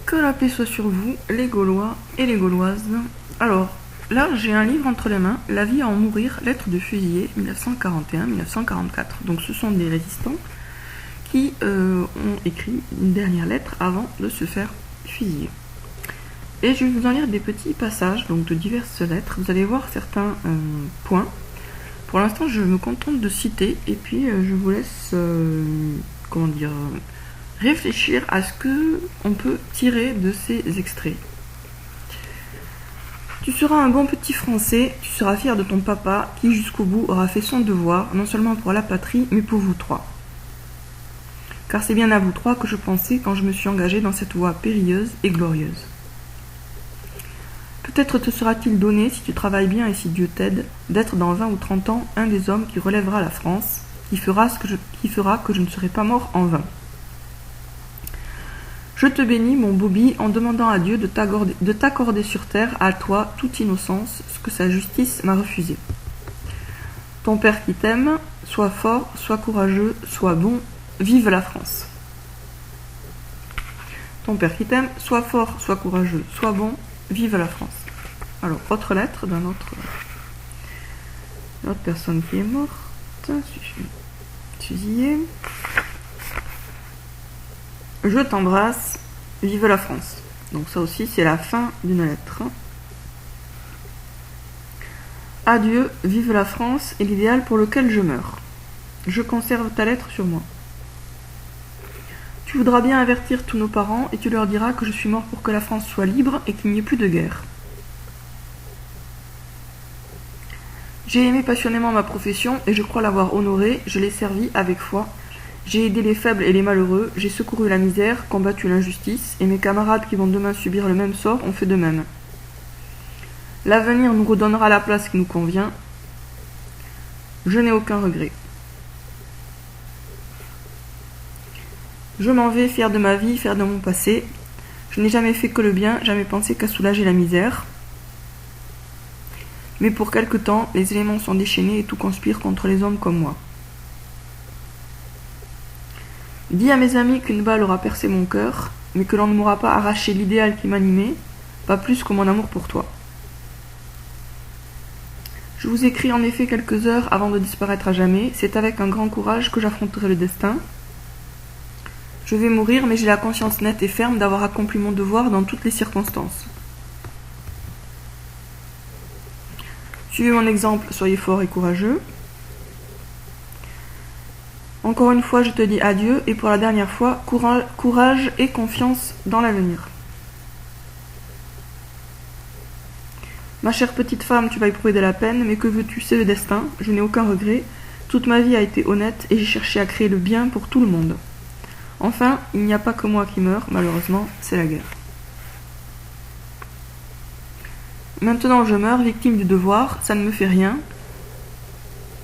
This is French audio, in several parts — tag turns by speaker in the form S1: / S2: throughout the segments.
S1: Que la paix soit sur vous, les Gaulois et les Gauloises. Alors, là, j'ai un livre entre les mains, La vie à en mourir, lettres de fusillés, 1941-1944. Donc, ce sont des résistants qui ont écrit une dernière lettre avant de se faire fusiller. Et je vais vous en lire des petits passages, donc de diverses lettres. Vous allez voir certains points. Pour l'instant, je me contente de citer, et puis je vous laisse, réfléchir à ce que on peut tirer de ces extraits. Tu seras un bon petit Français, tu seras fier de ton papa qui jusqu'au bout aura fait son devoir, non seulement pour la patrie, mais pour vous trois. Car c'est bien à vous trois que je pensais quand je me suis engagé dans cette voie périlleuse et glorieuse. Peut-être te sera-t-il donné, si tu travailles bien et si Dieu t'aide, d'être dans 20 ou 30 ans un des hommes qui relèvera la France, qui fera que je ne serai pas mort en vain. Je te bénis, mon Bobby, en demandant à Dieu de t'accorder sur terre, à toi, toute innocence, ce que sa justice m'a refusé. Ton père qui t'aime, sois fort, sois courageux, sois bon, vive la France. Ton père qui t'aime, sois fort, sois courageux, sois bon, vive la France. Alors, autre lettre d'un autre personne qui est morte, fusillée. Je t'embrasse, vive la France. Donc ça aussi, c'est la fin d'une lettre. Adieu, vive la France est l'idéal pour lequel je meurs. Je conserve ta lettre sur moi. Tu voudras bien avertir tous nos parents et tu leur diras que je suis mort pour que la France soit libre et qu'il n'y ait plus de guerre. J'ai aimé passionnément ma profession et je crois l'avoir honorée, je l'ai servie avec foi. J'ai aidé les faibles et les malheureux, j'ai secouru la misère, combattu l'injustice, et mes camarades qui vont demain subir le même sort ont fait de même. L'avenir nous redonnera la place qui nous convient. Je n'ai aucun regret. Je m'en vais, fier de ma vie, fier de mon passé. Je n'ai jamais fait que le bien, jamais pensé qu'à soulager la misère. Mais pour quelque temps, les éléments sont déchaînés et tout conspire contre les hommes comme moi. Dis à mes amis qu'une balle aura percé mon cœur, mais que l'on ne m'aura pas arraché l'idéal qui m'animait, pas plus que mon amour pour toi. Je vous écris en effet quelques heures avant de disparaître à jamais, c'est avec un grand courage que j'affronterai le destin. Je vais mourir, mais j'ai la conscience nette et ferme d'avoir accompli mon devoir dans toutes les circonstances. Suivez mon exemple, soyez forts et courageux. Encore une fois, je te dis adieu, et pour la dernière fois, courage et confiance dans l'avenir. Ma chère petite femme, tu vas éprouver de la peine, mais que veux-tu, c'est le destin, je n'ai aucun regret. Toute ma vie a été honnête, et j'ai cherché à créer le bien pour tout le monde. Enfin, il n'y a pas que moi qui meurs, malheureusement, c'est la guerre. Maintenant je meurs, victime du devoir, ça ne me fait rien.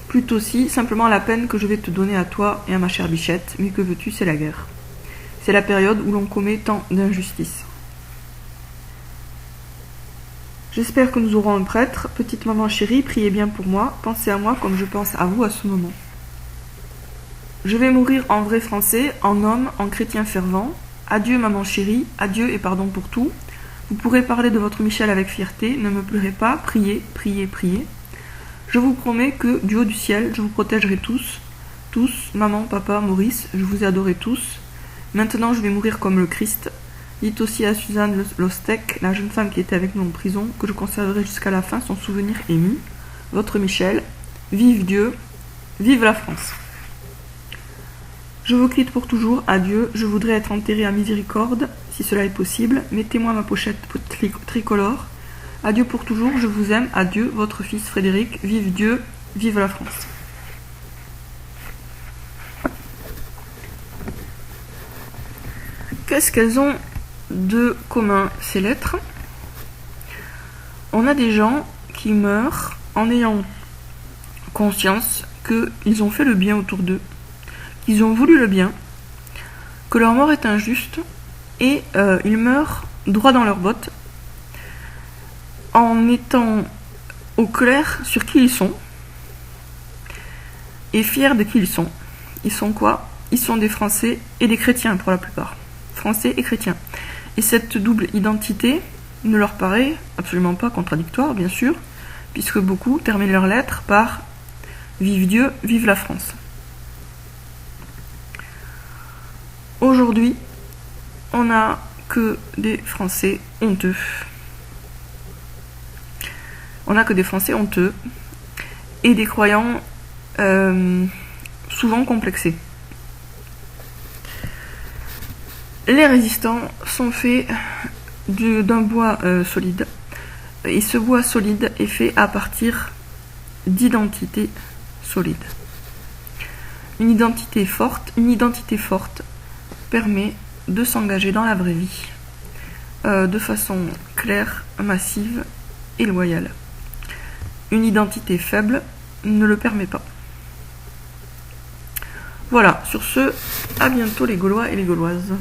S1: Plutôt si, simplement la peine que je vais te donner à toi et à ma chère Bichette, mais que veux-tu, c'est la guerre. C'est la période où l'on commet tant d'injustices. J'espère que nous aurons un prêtre. Petite maman chérie, priez bien pour moi, pensez à moi comme je pense à vous à ce moment. Je vais mourir en vrai français, en homme, en chrétien fervent. Adieu maman chérie, adieu et pardon pour tout. Vous pourrez parler de votre Michel avec fierté, ne me pleurez pas, priez, priez, priez. Je vous promets que, du haut du ciel, je vous protégerai tous, maman, papa, Maurice, je vous ai adorés tous. Maintenant, je vais mourir comme le Christ. Dites aussi à Suzanne Lostec, la jeune femme qui était avec nous en prison, que je conserverai jusqu'à la fin son souvenir ému. Votre Michel, vive Dieu, vive la France. Je vous quitte pour toujours, adieu, je voudrais être enterré à Miséricorde, si cela est possible, mettez-moi ma pochette tricolore. Adieu pour toujours, je vous aime, adieu, votre fils Frédéric, vive Dieu, vive la France. Qu'est-ce qu'elles ont de commun, ces lettres? On a des gens qui meurent en ayant conscience qu'ils ont fait le bien autour d'eux, qu'ils ont voulu le bien, que leur mort est injuste, et ils meurent droit dans leurs bottes, en étant au clair sur qui ils sont et fiers de qui ils sont. Ils sont quoi? Ils sont des Français et des chrétiens pour la plupart. Français et chrétiens. Et cette double identité ne leur paraît absolument pas contradictoire, bien sûr, puisque beaucoup terminent leurs lettres par « Vive Dieu, vive la France ». Aujourd'hui, on n'a que des Français honteux. On n'a que des Français honteux et des croyants souvent complexés. Les résistants sont faits d'un bois solide, et ce bois solide est fait à partir d'identités solides. Une identité forte permet de s'engager dans la vraie vie de façon claire, massive et loyale. Une identité faible ne le permet pas. Voilà, sur ce, à bientôt les Gaulois et les Gauloises.